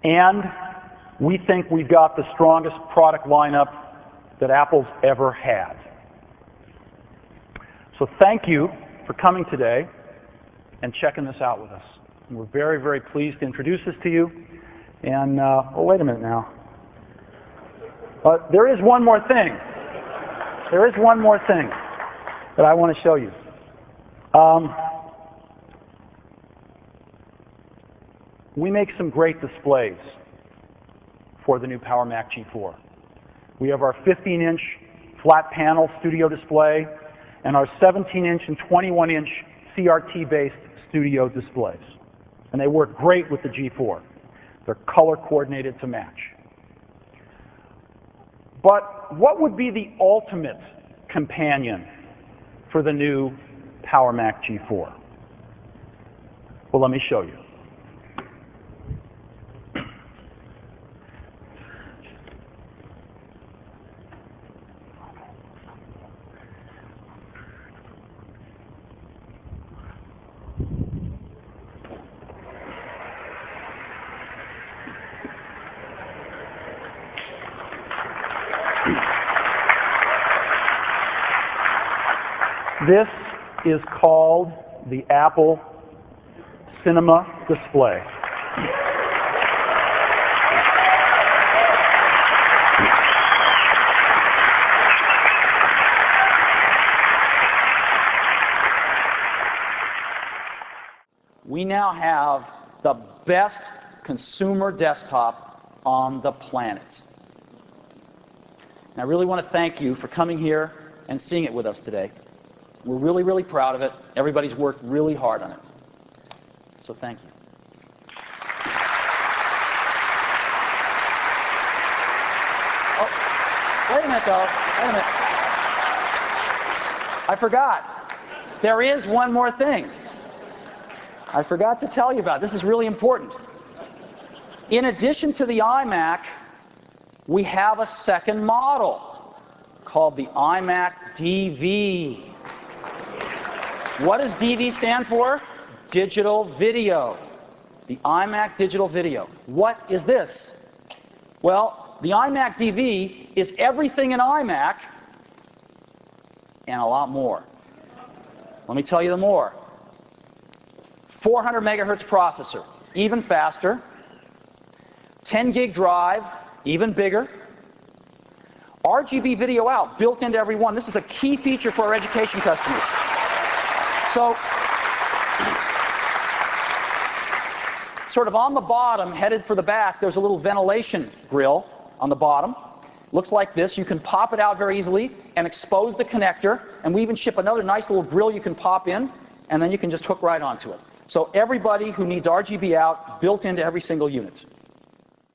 And we think we've got the strongest product lineup that Apple's ever had. So thank you for coming today and checking this out with us. And we're very, very pleased to introduce this to you. And, oh, wait a minute now. There is one more thing. There is one more thing that I want to show you. We make some great displays for the new Power Mac G4. We have our 15-inch flat panel studio display and our 17-inch and 21-inch CRT-based studio displays. And they work great with the G4. They're color coordinated to match. But what would be the ultimate companion for the new Power Mac G4? Well, let me show you. This is called the Apple Cinema Display. We now have the best consumer desktop on the planet. And I really want to thank you for coming here and seeing it with us today. We're really, really proud of it. Everybody's worked really hard on it. So thank you. Oh, wait a minute, though. Wait a minute. I forgot. There is one more thing. I forgot to tell you about. This is really important. In addition to the iMac, we have a second model called the iMac DV. What does DV stand for? Digital video. The iMac Digital Video. What is this? Well, the iMac DV is everything in iMac and a lot more. Let me tell you the more. 400 megahertz processor, even faster. 10 gig drive, even bigger. RGB video out, built into every one. This is a key feature for our education customers. So, sort of on the bottom, headed for the back, there's a little ventilation grill on the bottom. Looks like this. You can pop it out very easily and expose the connector. And we even ship another nice little grill you can pop in, and then you can just hook right onto it. So everybody who needs RGB out, built into every single unit.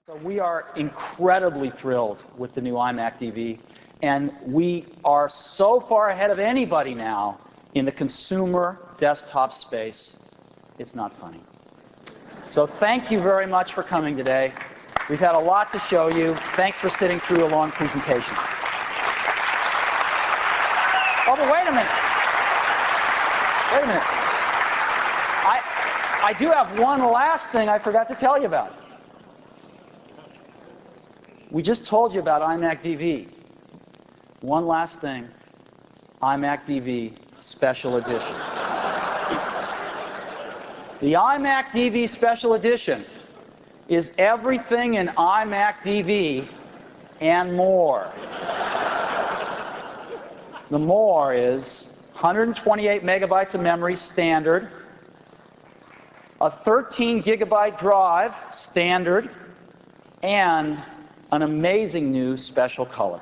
So we are incredibly thrilled with the new iMac DV. And we are so far ahead of anybody now in the consumer desktop space, it's not funny. So thank you very much for coming today. We've had a lot to show you. Thanks for sitting through a long presentation. Oh, but wait a minute. Wait a minute. I do have one last thing I forgot to tell you about. We just told you about iMac DV. One last thing. iMac DV Special Edition. The iMac DV Special Edition is everything in iMac DV and more. The more is 128 megabytes of memory standard, a 13 gigabyte drive standard, and an amazing new special color.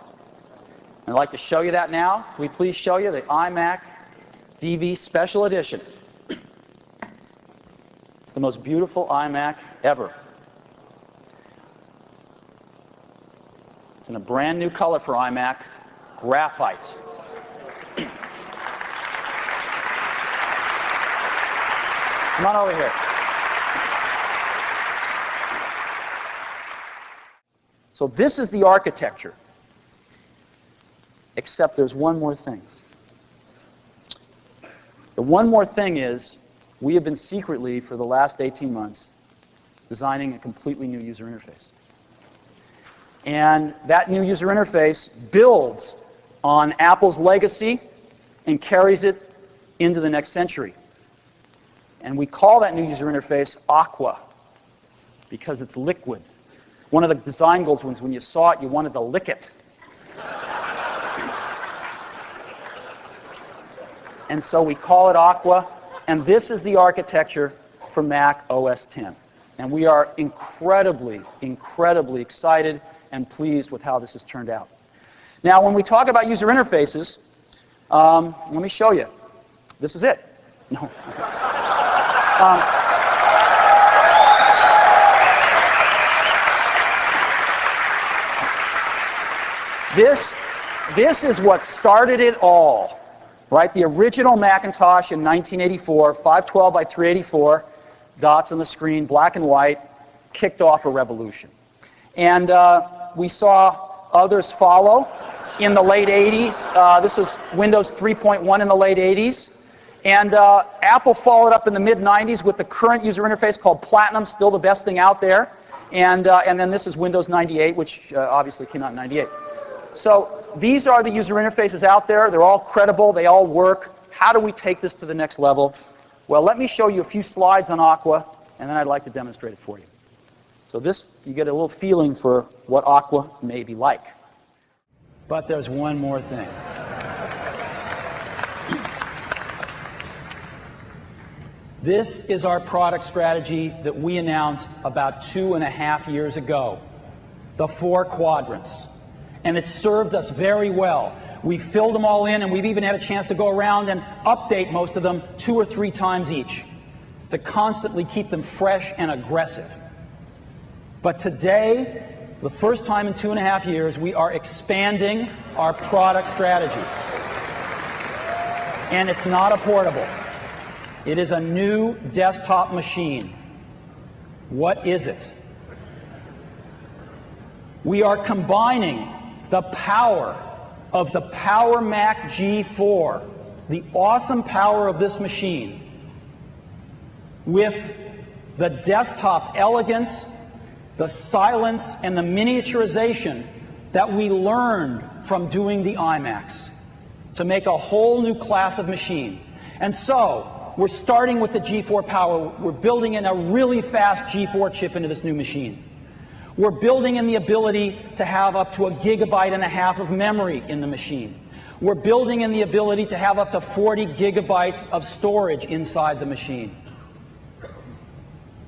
I'd like to show you that now. Can we please show you the iMac DV Special Edition? It's the most beautiful iMac ever. It's in a brand new color for iMac, graphite. Come on over here. So this is the architecture. Except there's one more thing. The one more thing is we have been secretly, for the last 18 months, designing a completely new user interface. And that new user interface builds on Apple's legacy and carries it into the next century. And we call that new user interface Aqua because it's liquid. One of the design goals was when you saw it, you wanted to lick it. And so we call it Aqua, and this is the architecture for Mac OS X. And we are incredibly, incredibly excited and pleased with how this has turned out. Now, when we talk about user interfaces, let me show you. This is it. No. This is what started it all, right? The original Macintosh in 1984, 512 by 384, dots on the screen, black and white, kicked off a revolution. And we saw others follow in the late 80s. This is Windows 3.1 in the late 80s. And Apple followed up in the mid-90s with the current user interface called Platinum, still the best thing out there. And then this is Windows 98, which obviously came out in 98. So these are the user interfaces out there. They're all credible. They all work. How do we take this to the next level? Well, let me show you a few slides on Aqua, and then I'd like to demonstrate it for you. So this, you get a little feeling for what Aqua may be like. But there's one more thing. This is our product strategy that we announced about 2.5 years ago, the 4 quadrants. And it's served us very well. We've filled them all in, and we've even had a chance to go around and update most of them 2 or 3 times each to constantly keep them fresh and aggressive. But today, for the first time in 2.5 years, we are expanding our product strategy. And it's not a portable. It is a new desktop machine. What is it? We are combining the power of the Power Mac G4, the awesome power of this machine, with the desktop elegance, the silence, and the miniaturization that we learned from doing the iMacs to make a whole new class of machine. And so, we're starting with the G4 power. We're building in a really fast G4 chip into this new machine. We're building in the ability to have up to 1.5 gigabytes of memory in the machine. We're building in the ability to have up to 40 gigabytes of storage inside the machine.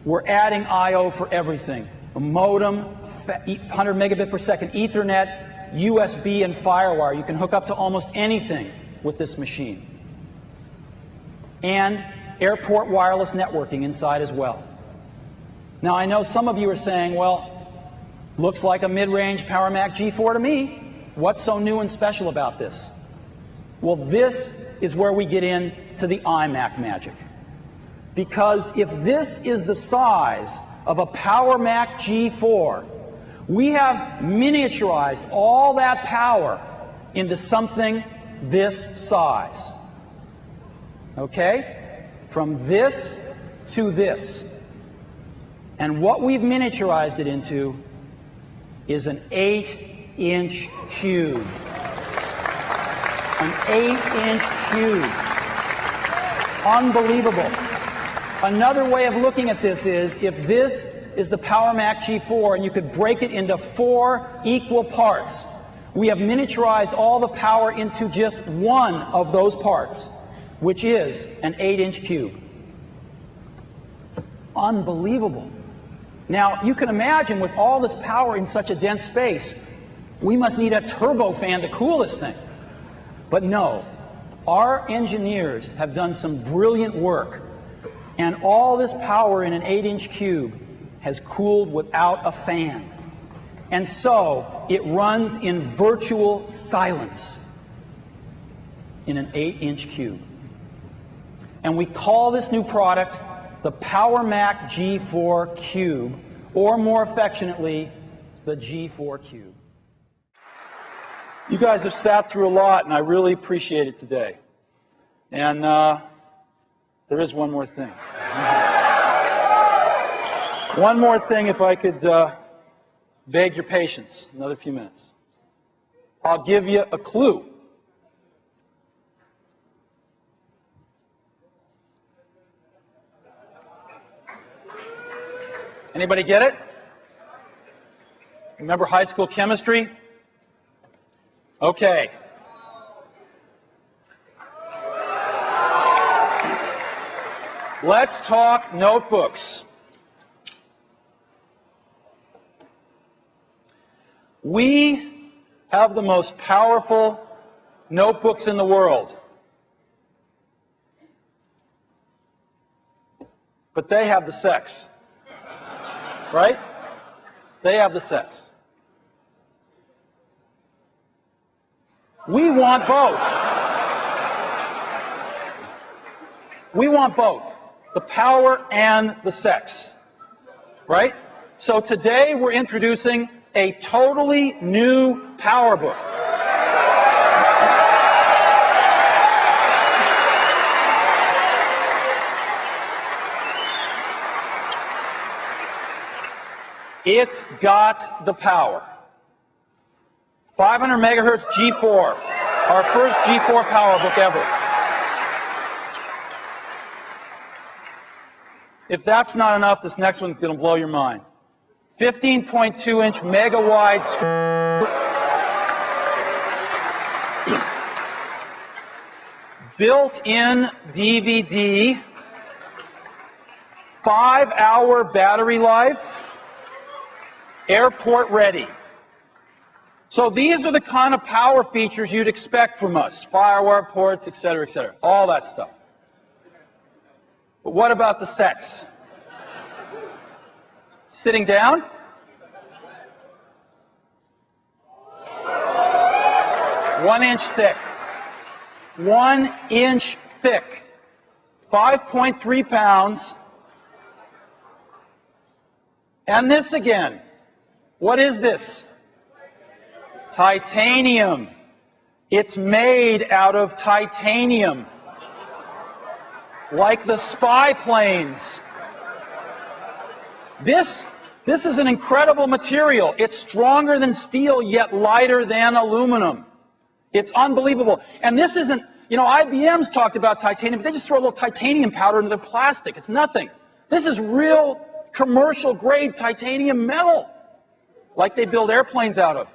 We're adding I/O for everything. A modem, 100 megabit per second Ethernet, USB, and FireWire. You can hook up to almost anything with this machine. And airport wireless networking inside as well. Now, I know some of you are saying, well, looks like a mid-range Power Mac G4 to me. What's so new and special about this? Well, this is where we get into the iMac magic. Because if this is the size of a Power Mac G4, we have miniaturized all that power into something this size. Okay? From this to this. And what we've miniaturized it into is an 8-inch cube. An 8-inch cube. Unbelievable. Another way of looking at this is, if this is the Power Mac G4 and you could break it into 4 equal parts, we have miniaturized all the power into just one of those parts, which is an 8-inch cube. Unbelievable. Now, you can imagine with all this power in such a dense space, we must need a turbofan to cool this thing. But no, our engineers have done some brilliant work, and all this power in an 8-inch cube has cooled without a fan. And so, it runs in virtual silence in an 8-inch cube. And we call this new product the Power Mac G4 Cube, or more affectionately, the G4 Cube. You guys have sat through a lot, and I really appreciate it today. And there is one more thing. One more thing, if I could beg your patience, another few minutes. I'll give you a clue. Anybody get it? Remember high school chemistry? Okay. Let's talk notebooks. We have the most powerful notebooks in the world. But they have the sex. Right? They have the sex. We want both. We want both. The power and the sex. Right? So today we're introducing a totally new PowerBook. It's got the power. 500 megahertz G4, our first G4 PowerBook ever. If that's not enough, this next one's going to blow your mind. 15.2-inch mega-wide screen. Built-in DVD, 5-hour battery life, airport ready. So these are the kind of power features you'd expect from us. Firewire ports, etc., all that stuff. But what about the sex? Sitting down? One-inch thick. 1 inch thick. 5.3 pounds. And this again. What is this? Titanium. It's made out of titanium. Like the spy planes. This is an incredible material. It's stronger than steel, yet lighter than aluminum. It's unbelievable. And this isn't, you know, IBM's talked about titanium, but they just throw a little titanium powder into their plastic. It's nothing. This is real commercial grade titanium metal, like they build airplanes out of.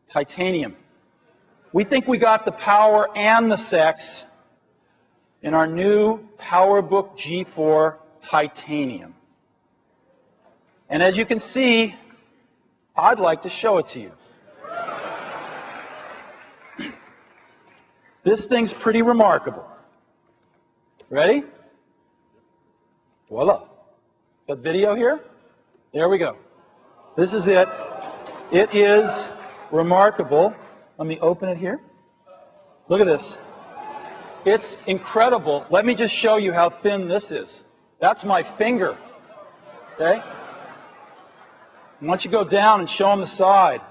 Titanium. We think we got the power and the sex in our new PowerBook G4 Titanium. And as you can see, I'd like to show it to you. This thing's pretty remarkable. Ready? Voila. Got video here? There we go. This is it. It is remarkable. Let me open it here. Look at this. It's incredible. Let me just show you how thin this is. That's my finger. Okay? And once you go down and show them the side,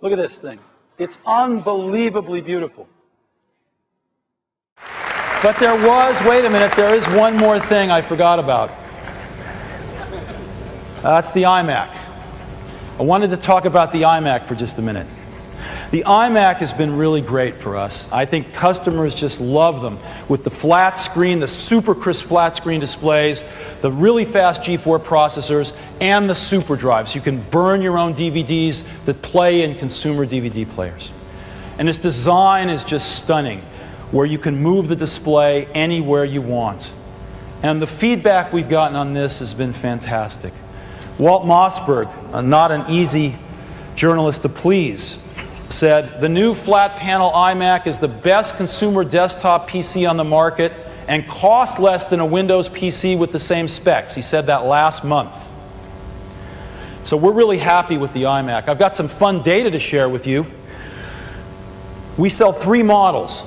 look at this thing. It's unbelievably beautiful. But there was, wait a minute, there is one more thing I forgot about. That's the iMac. I wanted to talk about the iMac for just a minute. The iMac has been really great for us. I think customers just love them. With the flat screen, the super crisp flat screen displays, the really fast G4 processors, and the super drives. You can burn your own DVDs that play in consumer DVD players. And its design is just stunning, where you can move the display anywhere you want. And the feedback we've gotten on this has been fantastic. Walt Mossberg, not an easy journalist to please, said, "The new flat panel iMac is the best consumer desktop PC on the market and costs less than a Windows PC with the same specs." He said that last month. So we're really happy with the iMac. I've got some fun data to share with you. We sell 3 models.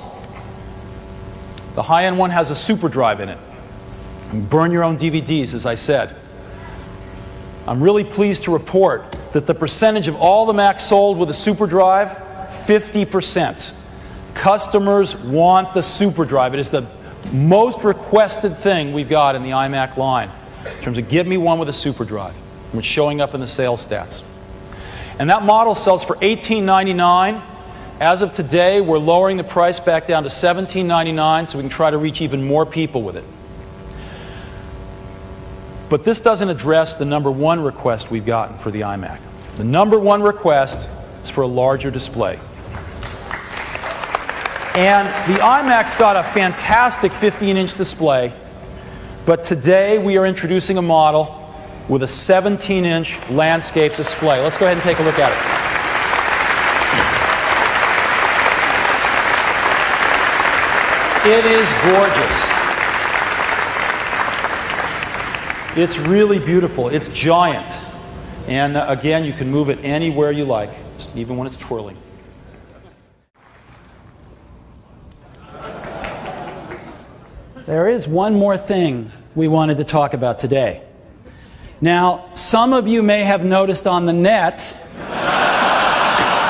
The high-end one has a super drive in it. You burn your own DVDs, as I said. I'm really pleased to report that the percentage of all the Macs sold with a super drive, 50%. Customers want the super drive. It is the most requested thing we've got in the iMac line. in terms of get me one with a super drive, and it's showing up in the sales stats. And that model sells for $18.99. As of today, we're lowering the price back down to $17.99 so we can try to reach even more people with it. But this doesn't address the number one request we've gotten for the iMac. The number one request is for a larger display. And the iMac's got a fantastic 15-inch display, but today we are introducing a model with a 17-inch landscape display. Let's go ahead and take a look at it. It is gorgeous. It's really beautiful. It's giant. And again, you can move it anywhere you like, even when it's twirling. There is one more thing we wanted to talk about today. Now, some of you may have noticed on the net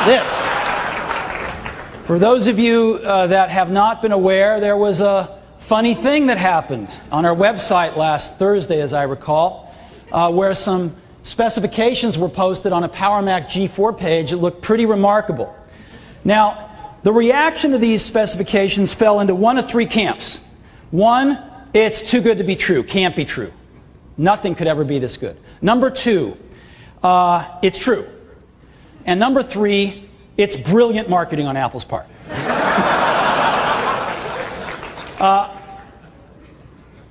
this. For those of you that have not been aware, there was a funny thing that happened on our website last Thursday, as I recall, where some specifications were posted on a PowerMac G4 page. It looked pretty remarkable. Now, the reaction to these specifications fell into one of three camps. One, it's too good to be true, can't be true. Nothing could ever be this good. Number two, it's true. And number three, it's brilliant marketing on Apple's part.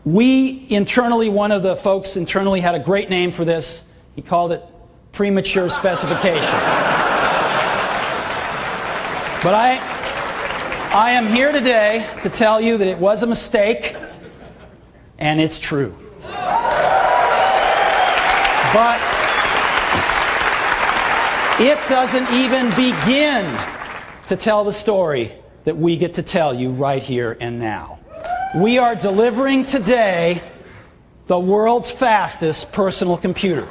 We internally, one of the folks internally had a great name for this. He called it premature specification. But I am here today to tell you that it was a mistake, and it's true. But it doesn't even begin to tell the story that we get to tell you right here and now. We are delivering today the world's fastest personal computer.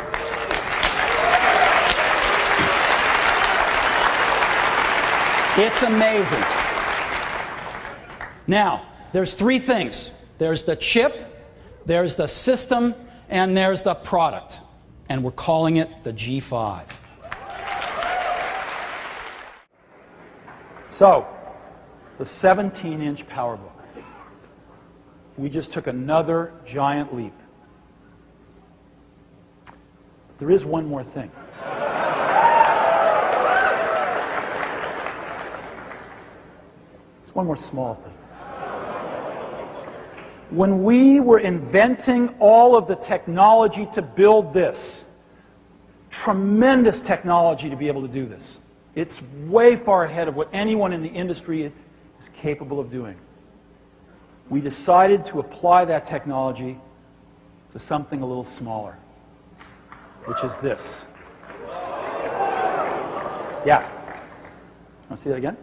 It's amazing. Now, there's three things. There's the chip, there's the system, and there's the product. And we're calling it the G5. So, the 17-inch PowerBook. We just took another giant leap. There is one more thing. It's one more small thing. When we were inventing all of the technology to build this, tremendous technology to be able to do this. It's way far ahead of what anyone in the industry is capable of doing. We decided to apply that technology to something a little smaller, which is this. Yeah. Want to see that again?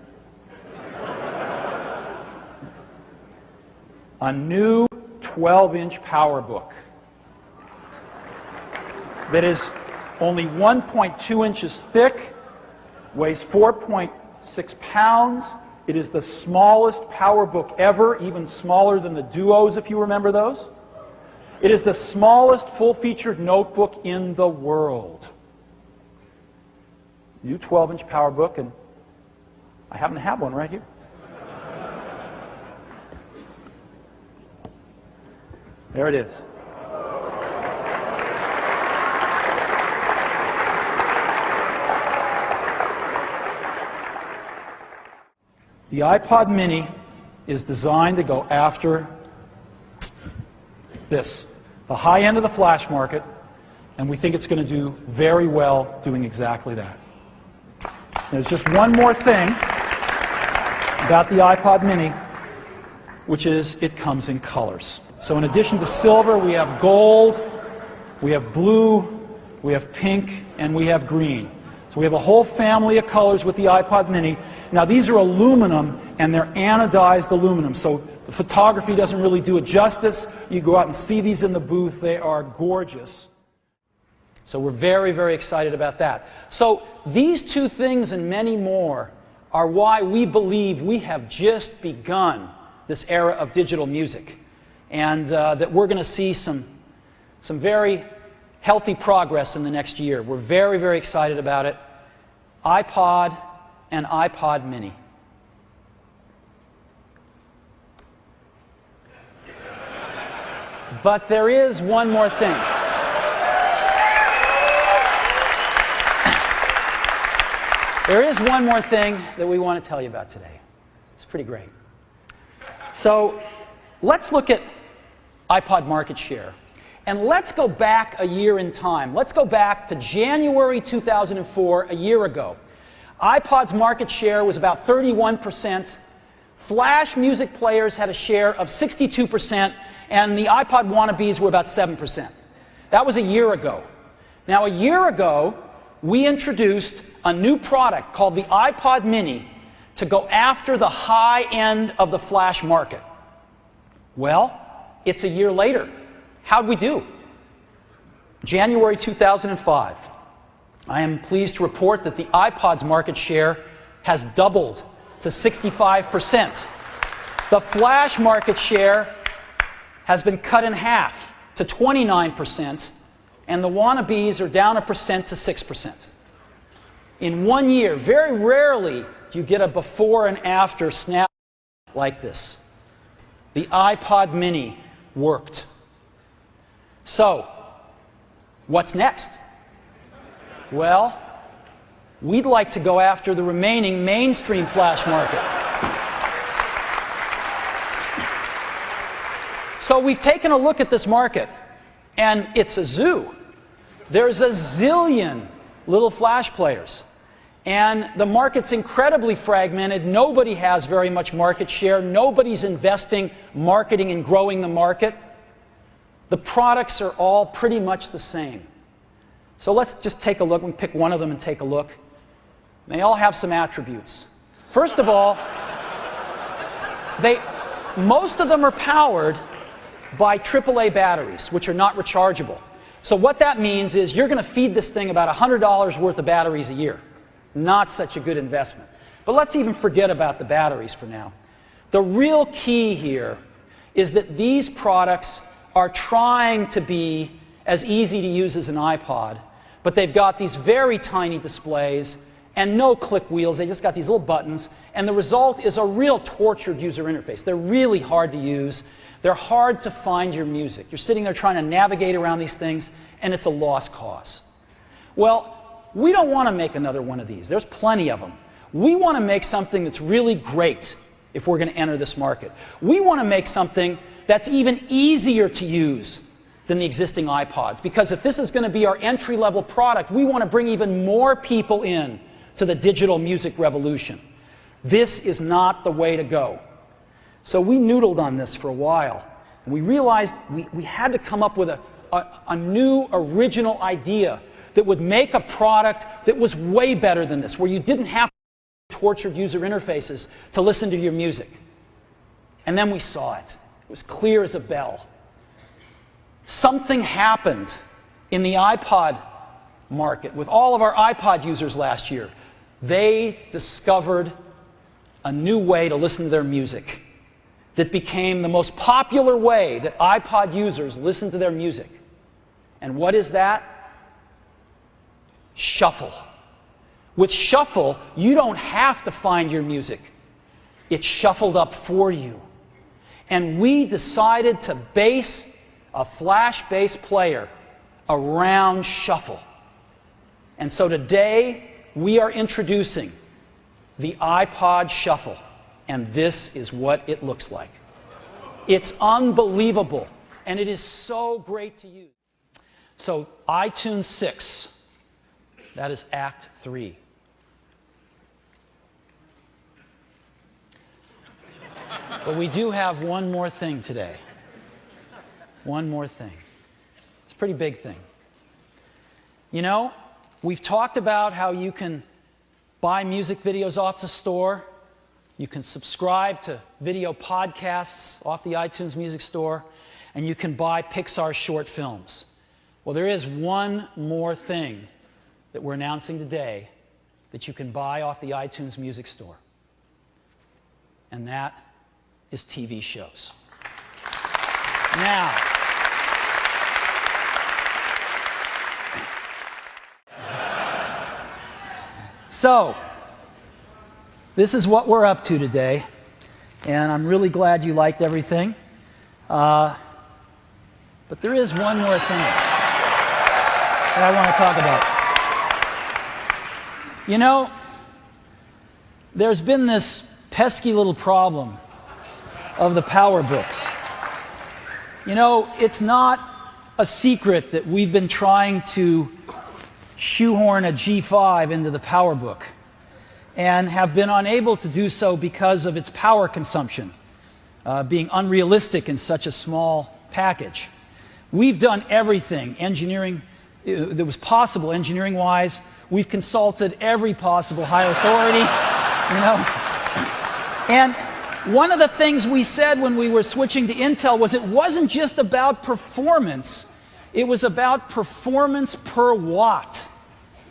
A new 12-inch PowerBook that is only 1.2 inches thick, weighs 4.6 pounds. It is the smallest PowerBook ever, even smaller than the Duos, if you remember those. It is the smallest full-featured notebook in the world. New 12-inch PowerBook, and I happen to have one right here. There it is. The iPod mini is designed to go after this, the high end of the flash market, and we think it's going to do very well doing exactly that. There's just one more thing about the iPod mini, which is it comes in colors. So in addition to silver, we have gold, we have blue, we have pink, and we have green. So we have a whole family of colors with the iPod mini. Now these are aluminum, and they're anodized aluminum, so the photography doesn't really do it justice. You go out and see these in the booth. They are gorgeous. So we're very, very excited about that. So these two things and many more are why we believe we have just begun this era of digital music, and that we're going to see some some very healthy progress in the next year. We're very, very excited about it. iPod and iPod mini. But there is one more thing. There is one more thing that we want to tell you about today. It's pretty great. So let's look at iPod market share. And let's go back a year in time. Let's go back to January 2004, a year ago. iPod's market share was about 31%. Flash music players had a share of 62%, and the iPod wannabes were about 7%. That was a year ago. Now, a year ago, we introduced a new product called the iPod mini to go after the high end of the flash market. Well, it's a year later. How'd we do? January 2005. I am pleased to report that the iPod's market share has doubled to 65%. The flash market share has been cut in half to 29%, and the wannabes are down 1% to 6%. In 1 year, very rarely do you get a before and after snap like this. The iPod mini worked. So, what's next? Well, we'd like to go after the remaining mainstream flash market. So we've taken a look at this market, and it's a zoo. There's a zillion little flash players. And the market's incredibly fragmented. Nobody has very much market share. Nobody's investing, marketing, and growing the market. The products are all pretty much the same. So let's just take a look. We pick one of them and take a look. They all have some attributes. First of all, most of them are powered by AAA batteries, which are not rechargeable. So what that means is you're going to feed this thing about $100 worth of batteries a year. Not such a good investment. But let's even forget about the batteries for now. The real key here is that these products are trying to be as easy to use as an iPod, but they've got these very tiny displays and no click wheels. They just got these little buttons, and the result is a real tortured user interface. They're really hard to use. They're hard to find your music. You're sitting there trying to navigate around these things, and it's a lost cause. Well, we don't want to make another one of these. There's plenty of them. We want to make something that's really great if we're going to enter this market. We want to make something that's even easier to use than the existing iPods, because if this is going to be our entry-level product, we want to bring even more people in to the digital music revolution. This is not the way to go. So we noodled on this for a while, and we realized we had to come up with a new, original idea that would make a product that was way better than this, where you didn't have tortured user interfaces to listen to your music. And then we saw it. It was clear as a bell. Something happened in the iPod market with all of our iPod users last year. They discovered a new way to listen to their music that became the most popular way that iPod users listen to their music. And what is that? Shuffle. With Shuffle, you don't have to find your music. It's shuffled up for you. And we decided to base a flash-based player around Shuffle. And so today, we are introducing the iPod Shuffle. And this is what it looks like. It's unbelievable. And it is so great to use. So iTunes 6. That is Act 3. But we do have one more thing today. One more thing. It's a pretty big thing. You know, we've talked about how you can buy music videos off the store. You can subscribe to video podcasts off the iTunes Music Store. And you can buy Pixar short films. Well, there is one more thing that we're announcing today that you can buy off the iTunes Music Store. And that is TV shows. Now, So, this is what we're up to today, and I'm really glad you liked everything. But there is one more thing that I want to talk about. You know, there's been this pesky little problem of the PowerBooks. You know, it's not a secret that we've been trying to shoehorn a G5 into the PowerBook and have been unable to do so because of its power consumption, being unrealistic in such a small package. We've done everything engineering that was possible engineering-wise. We've consulted every possible higher authority, you know. And one of the things we said when we were switching to Intel was it wasn't just about performance, it was about performance per watt,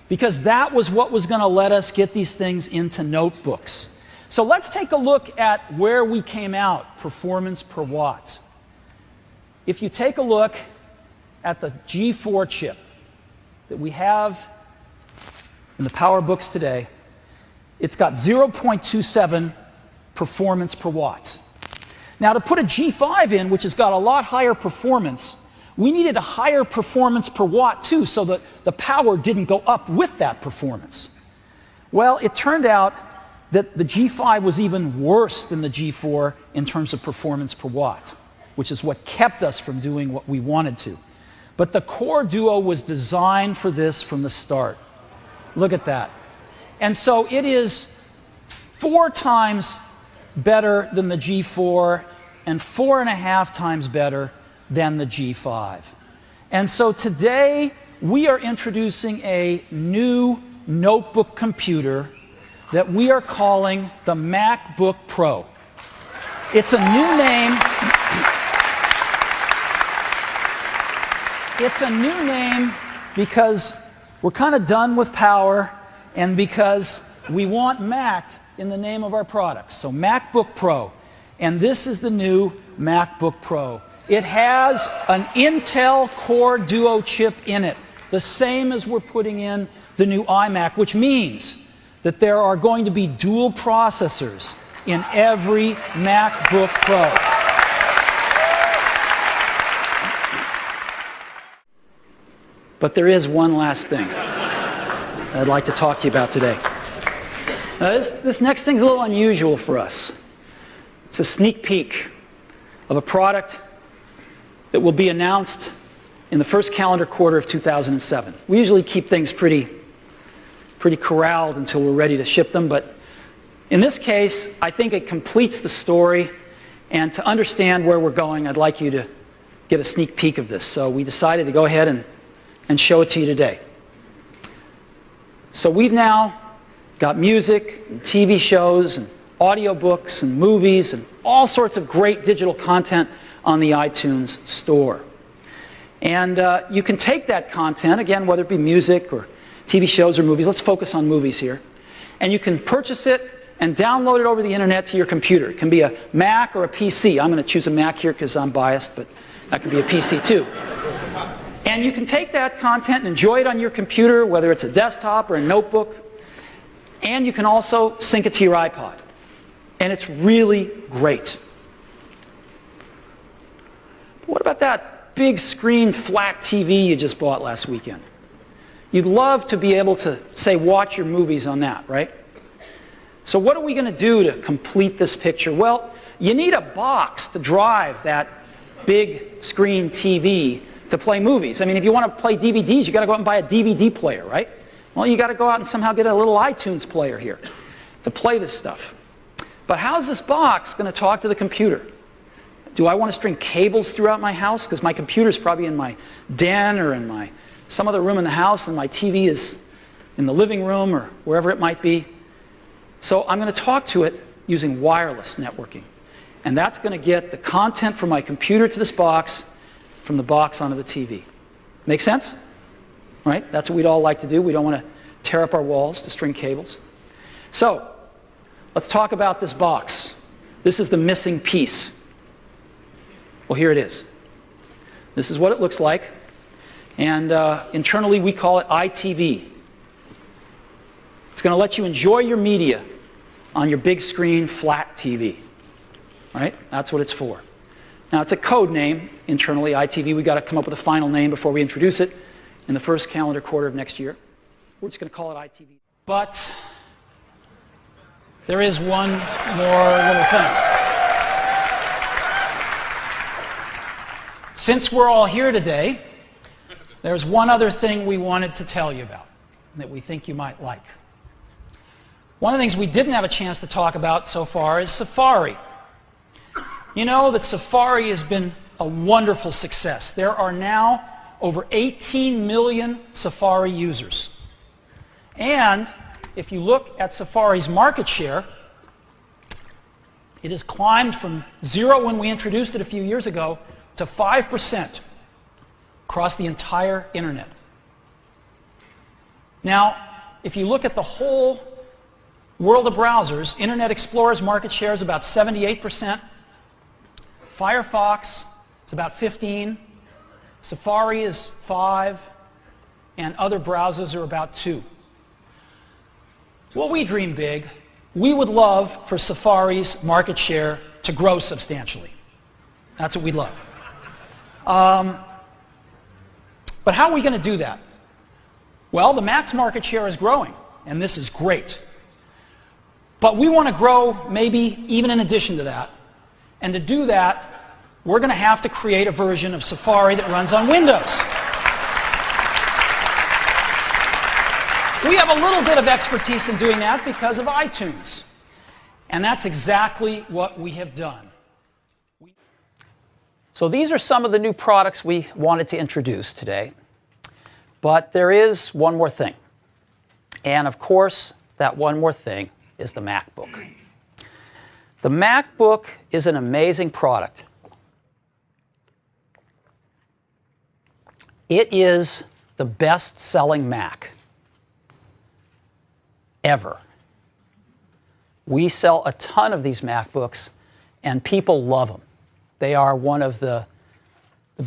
because that was what was going to let us get these things into notebooks. So let's take a look at where we came out, performance per watt. If you take a look at the G4 chip that we have in the PowerBooks today, it's got 0.27 performance per watt. Now, to put a G5 in, which has got a lot higher performance, we needed a higher performance per watt too, so that the power didn't go up with that performance. Well, it turned out that the G5 was even worse than the G4 in terms of performance per watt, which is what kept us from doing what we wanted to. But the Core Duo was designed for this from the start. Look at that. And so it is 4 times better than the G4 and 4.5 times better than the G5. And so today we are introducing a new notebook computer that we are calling the MacBook Pro. It's a new name. It's a new name because we're kind of done with power and because we want Mac in the name of our products. So MacBook Pro. And this is the new MacBook Pro. It has an Intel Core Duo chip in it, the same as we're putting in the new iMac, which means that there are going to be dual processors in every MacBook Pro. But there is one last thing I'd like to talk to you about today. Now, this next thing's a little unusual for us. It's a sneak peek of a product that will be announced in the first calendar quarter of 2007. We usually keep things pretty corralled until we're ready to ship them, but in this case, I think it completes the story, and to understand where we're going, I'd like you to get a sneak peek of this. So we decided to go ahead and show it to you today. So we've now got music and TV shows and audiobooks and movies and all sorts of great digital content on the iTunes store. And you can take that content, again, whether it be music or TV shows or movies, let's focus on movies here, and you can purchase it and download it over the internet to your computer. It can be a Mac or a PC. I'm going to choose a Mac here because I'm biased, but that can be a PC too. And you can take that content and enjoy it on your computer, whether it's a desktop or a notebook, and you can also sync it to your iPod. And it's really great. What about that big screen flat TV you just bought last weekend? You'd love to be able to, say, watch your movies on that, right? So what are we going to do to complete this picture? Well, you need a box to drive that big screen TV to play movies. I mean, if you want to play DVDs, you've got to go out and buy a DVD player, right? Well, you've got to go out and somehow get a little iTunes player here to play this stuff. But how's this box going to talk to the computer? Do I want to string cables throughout my house? Because my computer's probably in my den or in some other room in the house, and my TV is in the living room or wherever it might be. So I'm going to talk to it using wireless networking. And that's going to get the content from my computer to this box, from the box onto the TV. Make sense? Right? That's what we'd all like to do. We don't want to tear up our walls to string cables. So let's talk about this box. This is the missing piece. Well, here it is. This is what it looks like. And internally we call it ITV. It's going to let you enjoy your media on your big screen flat TV. Right? That's what it's for. Now, it's a code name internally, ITV. We've got to come up with a final name before we introduce it in the first calendar quarter of next year. We're just going to call it ITV. But there is one more little thing. Since we're all here today, there's one other thing we wanted to tell you about that we think you might like. One of the things we didn't have a chance to talk about so far is Safari. You know that Safari has been a wonderful success. There are now over 18 million Safari users. And if you look at Safari's market share, it has climbed from 0 when we introduced it a few years ago to 5% across the entire internet. Now, if you look at the whole world of browsers, Internet Explorer's market share is about 78%. Firefox is about 15%. Safari is 5%. And other browsers are about 2%. Well, we dream big. We would love for Safari's market share to grow substantially. That's what we'd love. But how are we going to do that? Well, the Mac's market share is growing, and this is great. But we want to grow maybe even in addition to that. And to do that, we're going to have to create a version of Safari that runs on Windows. We have a little bit of expertise in doing that because of iTunes. And that's exactly what we have done. So these are some of the new products we wanted to introduce today. But there is one more thing. And of course, that one more thing is the MacBook. The MacBook is an amazing product. It is the best-selling Mac ever. We sell a ton of these MacBooks, and people love them. They are one of the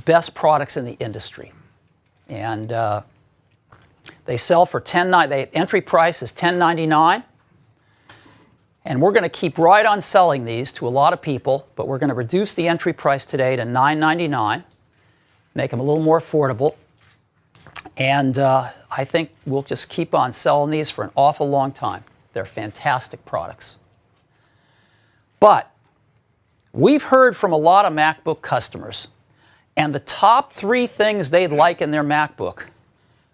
best products in the industry. And they sell for the entry price is $10.99. And we're going to keep right on selling these to a lot of people, but we're going to reduce the entry price today to $9.99, make them a little more affordable. And I think we'll just keep on selling these for an awful long time. They're fantastic products. But we've heard from a lot of MacBook customers, and the top 3 things they'd like in their MacBook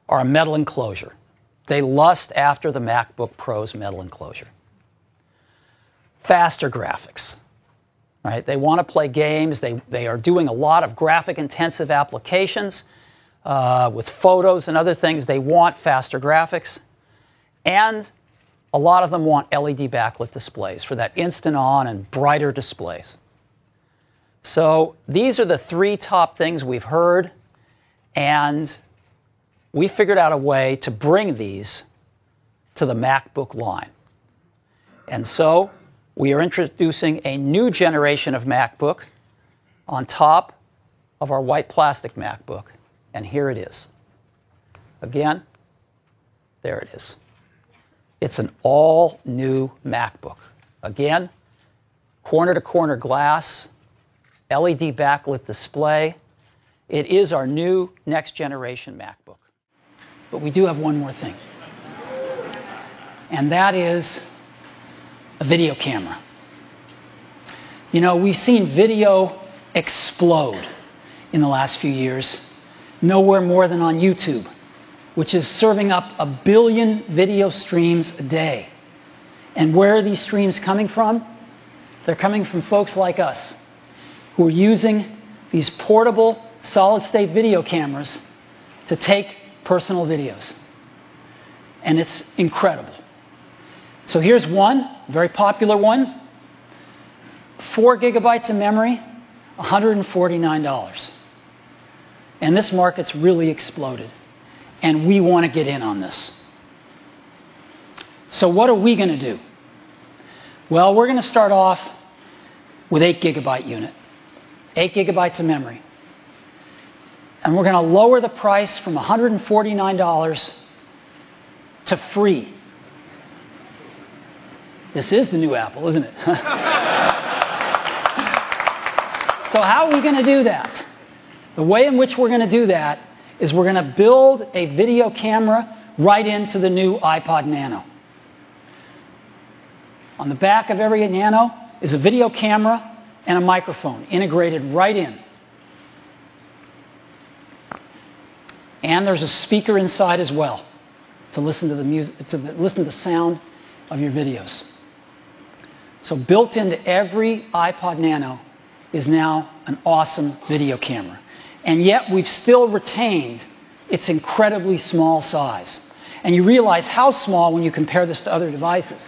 are a metal enclosure. They lust after the MacBook Pro's metal enclosure. Faster graphics, right? They want to play games. They are doing a lot of graphic-intensive applications with photos and other things. They want faster graphics. And a lot of them want LED backlit displays for that instant-on and brighter displays. So these are the 3 top things we've heard, and we figured out a way to bring these to the MacBook line. And so we are introducing a new generation of MacBook on top of our white plastic MacBook, and here it is. Again, there it is. It's an all-new MacBook. Again, corner-to-corner glass, LED backlit display. It is our new next-generation MacBook. But we do have one more thing, and that is a video camera. You know, we've seen video explode in the last few years, nowhere more than on YouTube, which is serving up 1 billion video streams a day. And where are these streams coming from? They're coming from folks like us who are using these portable solid-state video cameras to take personal videos. And it's incredible. So here's one, very popular one. 4 gigabytes of memory, $149. And this market's really exploded. And we want to get in on this. So what are we going to do? Well, we're going to start off with 8 gigabyte unit. 8 gigabytes of memory. And we're going to lower the price from $149 to free This is the new Apple, isn't it? So how are we going to do that? The way in which we're going to do that is we're going to build a video camera right into the new iPod Nano. On the back of every Nano is a video camera and a microphone integrated right in. And there's a speaker inside as well to listen to the music, to listen to the sound of your videos. So built into every iPod Nano is now an awesome video camera. And yet we've still retained its incredibly small size. And you realize how small when you compare this to other devices,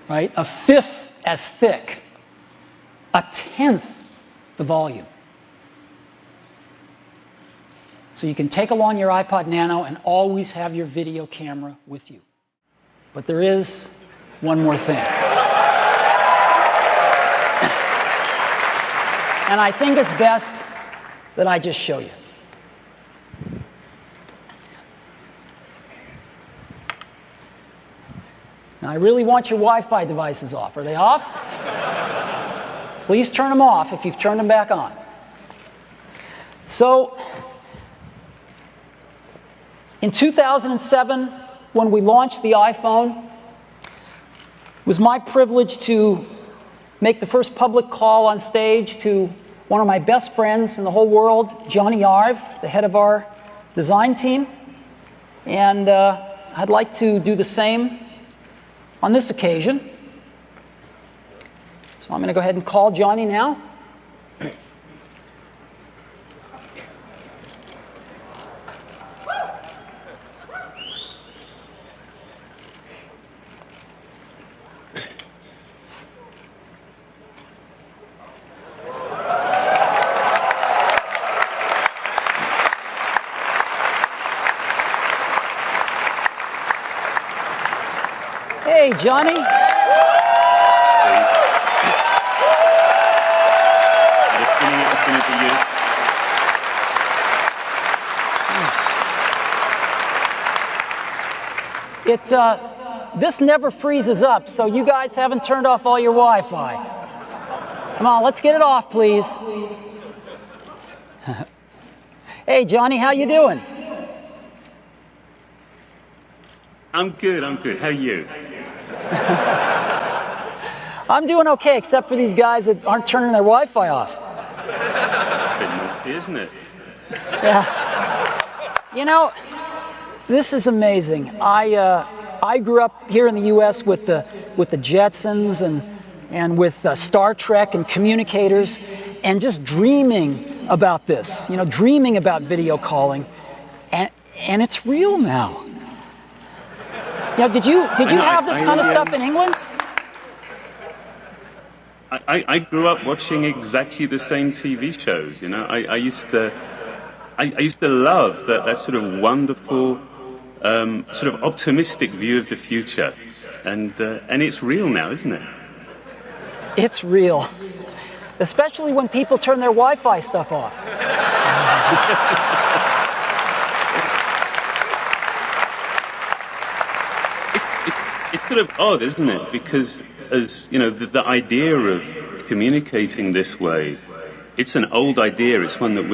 right? A fifth as thick, a tenth the volume. So you can take along your iPod Nano and always have your video camera with you. But there is one more thing. And I think it's best that I just show you. Now, I really want your Wi-Fi devices off. Are they off? Please turn them off if you've turned them back on. So, in 2007, when we launched the iPhone, it was my privilege to make the first public call on stage to one of my best friends in the whole world, Johnny Ive, the head of our design team. And I'd like to do the same on this occasion. So I'm going to go ahead and call Johnny now. Hey, Johnny. This never freezes up, so you guys haven't turned off all your Wi-Fi. Come on, let's get it off, please. Hey, Johnny, how you doing? I'm good. How are you? I'm doing okay, except for these guys that aren't turning their Wi-Fi off. A bit naughty, isn't it? Yeah. You know, this is amazing. I grew up here in the U.S. with the Jetsons and with Star Trek and communicators, and just dreaming about this. You know, dreaming about video calling, and it's real now. You know, did you have this kind of stuff in England? I grew up watching exactly the same TV shows. You know, I used to love that sort of wonderful, sort of optimistic view of the future, and it's real now, isn't it? It's real, especially when people turn their Wi-Fi stuff off. It's sort of odd, isn't it? Because, as you know, the idea of communicating this way, it's an old idea. It's one that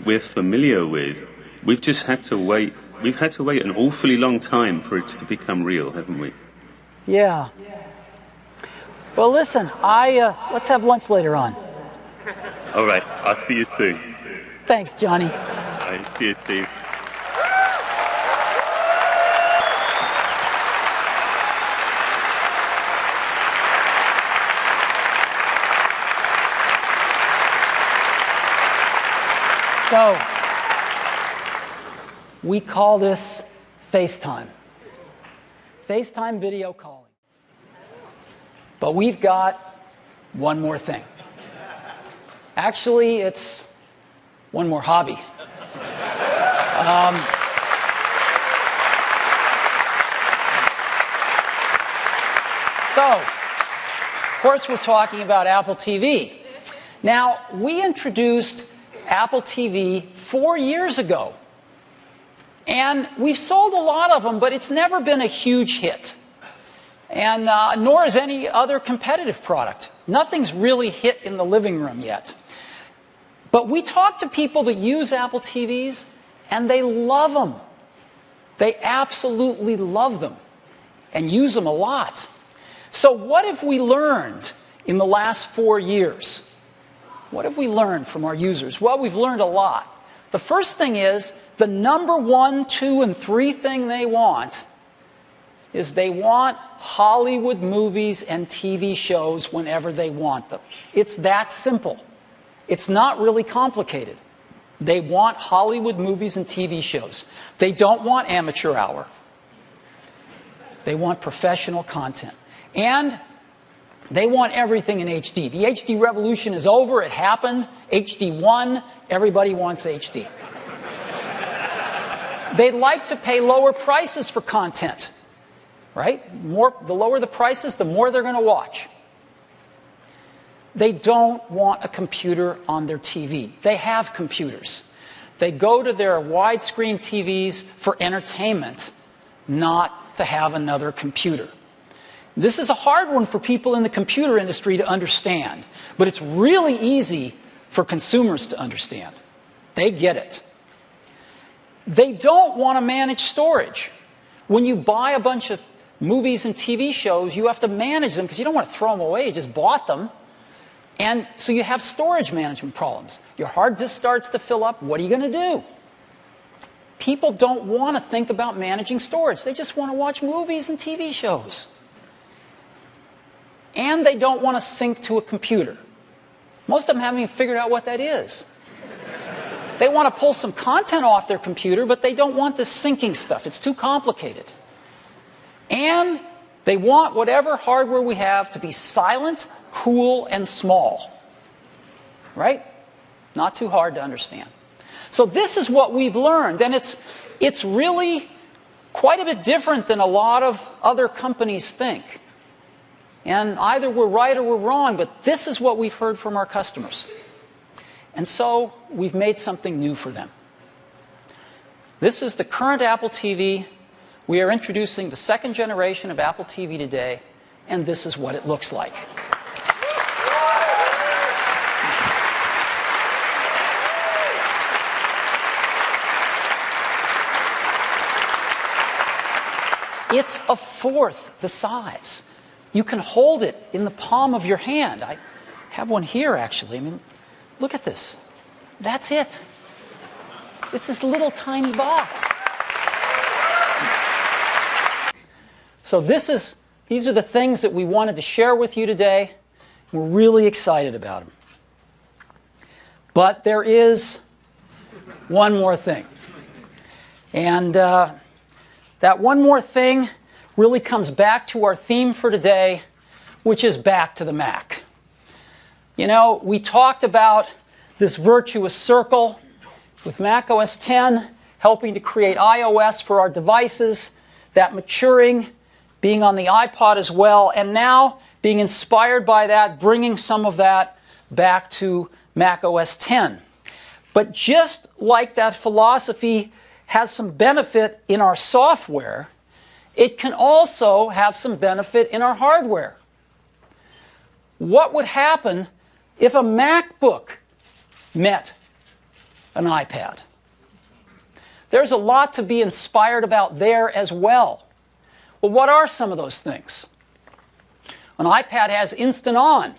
we're familiar with. We've just had to wait. We've had to wait an awfully long time for it to become real, haven't we? Yeah. Well, listen, let's have lunch later on. All right. I'll see you soon. Thanks, Johnny. All right. See you, Steve. So, we call this FaceTime. FaceTime video calling. But we've got one more thing. Actually, it's one more hobby. So, of course, we're talking about Apple TV. Now, we introduced Apple TV 4 years ago. And we've sold a lot of them, but it's never been a huge hit. And nor is any other competitive product. Nothing's really hit in the living room yet. But we talk to people that use Apple TVs, and they love them. They absolutely love them and use them a lot. So what have we learned in the last 4 years? What have we learned from our users? Well, we've learned a lot. The first thing is, the number 1, 2, and 3 thing they want is they want Hollywood movies and TV shows whenever they want them. It's that simple. It's not really complicated. They want Hollywood movies and TV shows. They don't want amateur hour. They want professional content. And they want everything in HD. The HD revolution is over. It happened. HD won. Everybody wants HD. They'd like to pay lower prices for content. Right? The lower the prices, the more they're going to watch. They don't want a computer on their TV. They have computers. They go to their widescreen TVs for entertainment, not to have another computer. This is a hard one for people in the computer industry to understand, but it's really easy for consumers to understand. They get it. They don't want to manage storage. When you buy a bunch of movies and TV shows, you have to manage them because you don't want to throw them away. You just bought them. And so you have storage management problems. Your hard disk starts to fill up. What are you going to do? People don't want to think about managing storage. They just want to watch movies and TV shows. And they don't want to sync to a computer. Most of them haven't even figured out what that is. They want to pull some content off their computer, but they don't want this syncing stuff. It's too complicated. And they want whatever hardware we have to be silent, cool, and small. Right? Not too hard to understand. So this is what we've learned, and it's really quite a bit different than a lot of other companies think. And either we're right or we're wrong, but this is what we've heard from our customers. And so we've made something new for them. This is the current Apple TV. We are introducing the second generation of Apple TV today, and this is what it looks like. It's a fourth the size. You can hold it in the palm of your hand. I have one here, actually. I mean, look at this. That's it. It's this little tiny box. So these are the things that we wanted to share with you today. We're really excited about them. But there is one more thing. And that one more thing really comes back to our theme for today, which is back to the Mac. You know, we talked about this virtuous circle with Mac OS X helping to create iOS for our devices, that maturing, being on the iPod as well, and now being inspired by that, bringing some of that back to Mac OS X. But just like that philosophy has some benefit in our software, it can also have some benefit in our hardware. What would happen if a MacBook met an iPad? There's a lot to be inspired about there as well. Well, what are some of those things? An iPad has Instant On.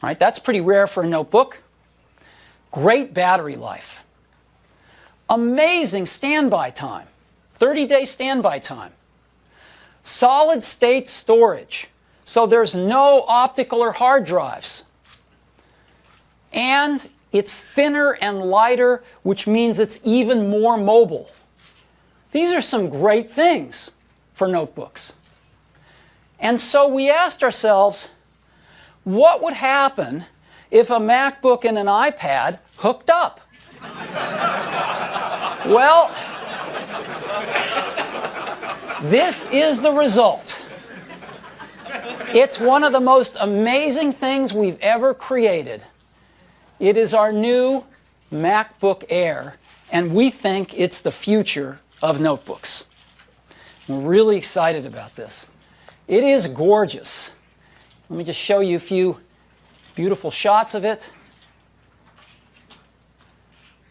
Right? That's pretty rare for a notebook. Great battery life. Amazing standby time. 30-day standby time. Solid state storage. So there's no optical or hard drives. And it's thinner and lighter, which means it's even more mobile. These are some great things for notebooks. And so we asked ourselves, what would happen if a MacBook and an iPad hooked up? Well, this is the result. It's one of the most amazing things we've ever created. It is our new MacBook Air, and we think it's the future of notebooks. We're really excited about this. It is gorgeous. Let me just show you a few beautiful shots of it.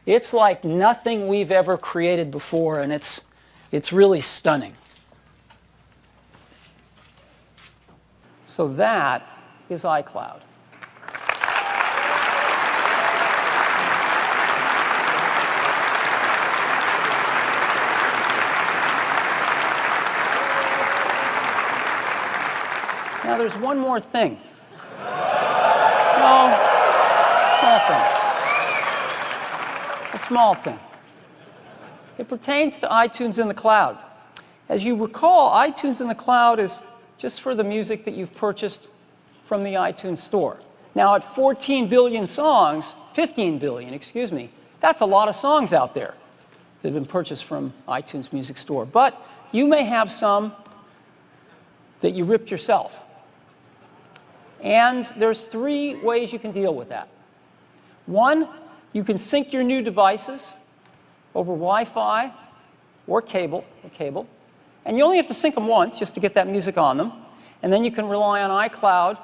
It's like nothing we've ever created before, and it's really stunning. So that is iCloud. Now there's one more thing. No, small thing. A small thing. It pertains to iTunes in the cloud. As you recall, iTunes in the cloud is just for the music that you've purchased from the iTunes store. Now at 14 billion songs, 15 billion, excuse me, that's a lot of songs out there that have been purchased from iTunes Music Store. But you may have some that you ripped yourself. And there's 3 ways you can deal with that. One, you can sync your new devices over Wi-Fi or cable, and you only have to sync them once just to get that music on them, and then you can rely on iCloud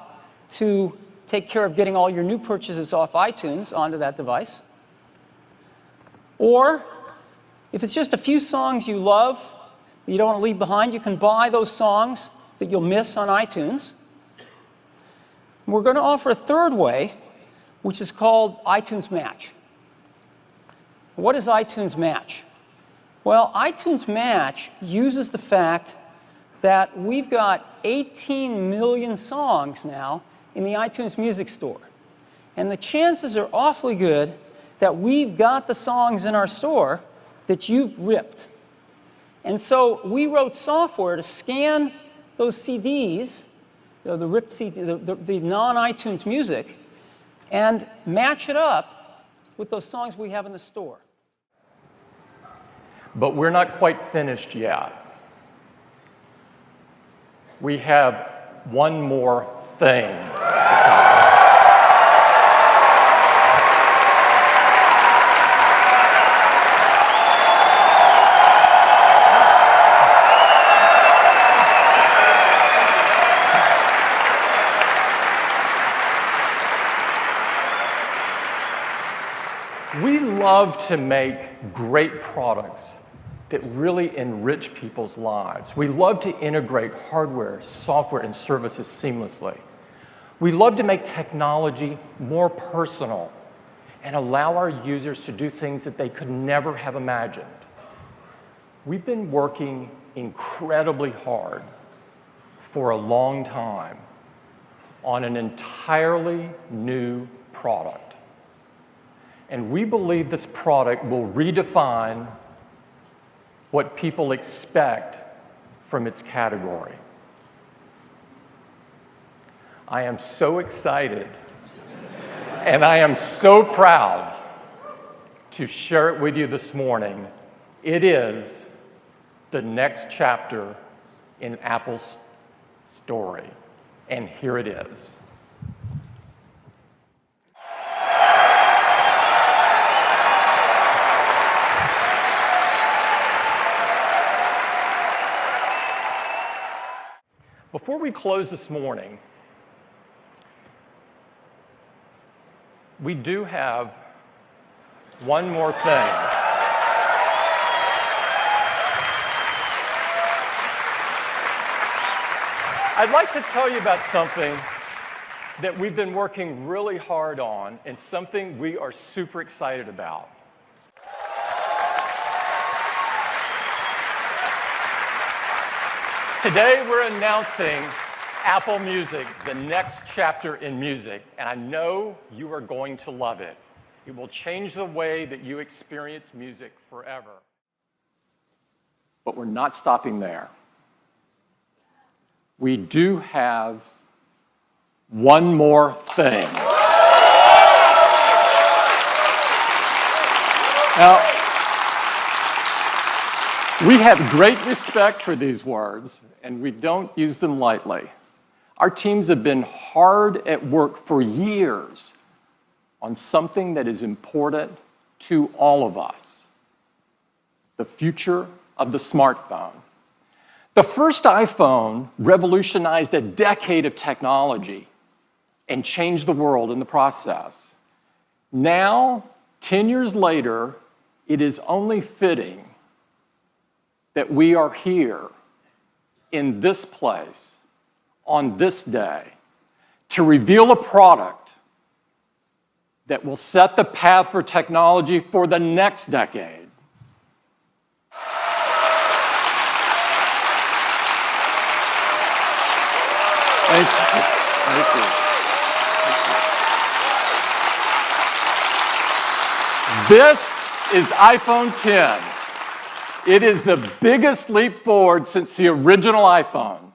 to take care of getting all your new purchases off iTunes onto that device. Or, if it's just a few songs you love that you don't want to leave behind, you can buy those songs that you'll miss on iTunes. We're going to offer a third way, which is called iTunes Match. What is iTunes Match? Well, iTunes Match uses the fact that we've got 18 million songs now in the iTunes Music Store. And the chances are awfully good that we've got the songs in our store that you've ripped. And so we wrote software to scan those CDs, the ripped CD, the non-iTunes music, and match it up with those songs we have in the store. But we're not quite finished yet. We have one more thing. We love to make great products that really enrich people's lives. We love to integrate hardware, software, and services seamlessly. We love to make technology more personal and allow our users to do things that they could never have imagined. We've been working incredibly hard for a long time on an entirely new product. And we believe this product will redefine what people expect from its category. I am so excited and I am so proud to share it with you this morning. It is the next chapter in Apple's story, and here it is. Before we close this morning, we do have one more thing. I'd like to tell you about something that we've been working really hard on and something we are super excited about. Today we're announcing Apple Music, the next chapter in music, and I know you are going to love it. It will change the way that you experience music forever. But we're not stopping there. We do have one more thing. Now, we have great respect for these words, and we don't use them lightly. Our teams have been hard at work for years on something that is important to all of us: the future of the smartphone. The first iPhone revolutionized a decade of technology and changed the world in the process. Now, 10 years later, it is only fitting that we are here in this place on this day to reveal a product that will set the path for technology for the next decade. Thank you. Thank you. This is iPhone 10. It is the biggest leap forward since the original iPhone.